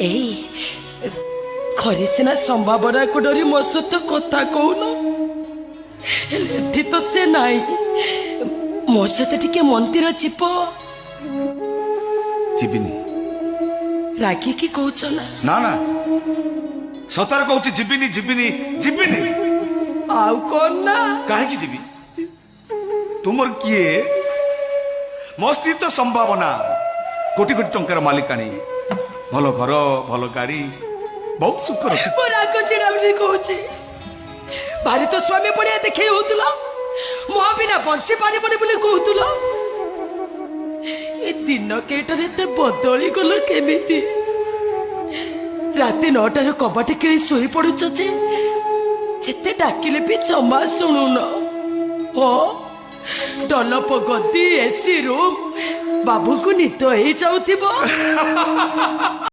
ଏଇ ଘରେ ସିନା ସମ୍ଭାବନାକୁ ଡରି ମୋ ସହିତ କଥା କହୁନ, ହେଲେ ଏଠି ତ ସେ ନାହିଁ। ମୋ ସହିତ ଟିକେ ମନ୍ଦିର ଯିବ। ଯିବିନି। ରାଗିକି କହୁଛ ନା? ନା ନା, ସତରେ କହୁଛି ଯିବିନି ଯିବିନି ଯିବିନି। ଆଉ କଣ ନା? କାହିଁକି ଯିବି? ତୁମର କିଏ? ମୋ ସ୍ତ୍ରୀ ତ ସମ୍ଭାବନା, କୋଟି କୋଟି ଟଙ୍କାର ମାଲିକାଣୀ, ଭଲ ଘର ଭଲ ଗାଡି, ବହୁତ ସୁଖ ରଖି। ମୋ ରାଗ ଚିଡ଼ା ବୋଲି କହୁଛି। ଭାରି ତ ସ୍ୱାମୀ ପଡ଼ିଆ ଦେଖେଇ ହଉଥିଲ, ମୋ ବିନା ବଞ୍ଚି ପାରିବନି ବୋଲି କହୁଥିଲ। ଏ ଦିନ କେଇଟାରେ ଏତେ ବଦଳି ଗଲ କେମିତି? ରାତି 9ଟାରୁ କବାଟ କିଳି ଶୋଇ ପଡୁଛ ଯେ ଯେତେ ଡାକିଲେ ବି ଜମା ଶୁଣୁନ। ହଁ, ଡଲପ ଗଦି, ଏସି ରୁମ୍, ବାବୁଙ୍କୁ ନିଦ ହେଇଯାଉଥିବ।